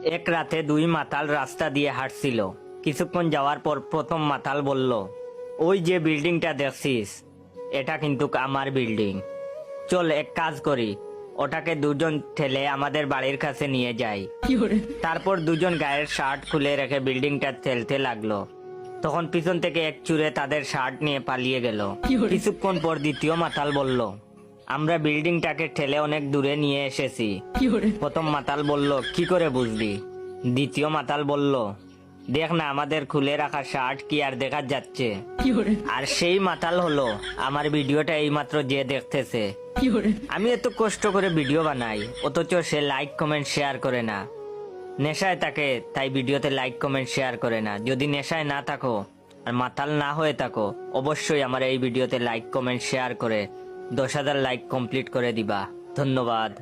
এক রাতে দুই মাতাল রাস্তা দিয়ে হাঁটছিল। কিছুক্ষণ যাওয়ার পর প্রথম মাতাল বলল, ওই যে বিল্ডিংটা দেখছিস, এটা কিন্তু আমার বিল্ডিং। চল এক কাজ করি, ওটাকে দুজন ঠেলে আমাদের বাড়ির কাছে নিয়ে যাই। তারপর দুজন গায়ের শার্ট খুলে রেখে বিল্ডিংটা ঠেলতে লাগলো। তখন পিছন থেকে এক চুরে তাদের শার্ট নিয়ে পালিয়ে গেল। কিছুক্ষণ পর দ্বিতীয় মাতাল বলল, আমরা বিল্ডিংটাকে ঠেলে অনেক দূরে নিয়ে এসেছি। প্রথম মাতাল বলল, কি করে বুঝলি? দ্বিতীয় মাতাল বলল, দেখ না, আমাদের খুলে রাখা শার্ট কি আর দেখা যাচ্ছে? আর সেই মাতাল হলো আমার ভিডিওটা এইমাত্র যে দেখতেছে। আমি এত কষ্ট করে ভিডিও বানাই, অথচ সে লাইক কমেন্ট শেয়ার করে না। নেশায় থাকে তাই ভিডিওতে লাইক কমেন্ট শেয়ার করে না। যদি নেশায় না থাকো আর মাতাল না হয়ে থাকো, অবশ্যই আমার এই ভিডিওতে লাইক কমেন্ট শেয়ার করে 10,000 লাইক কমপ্লিট করে দিবা। ধন্যবাদ।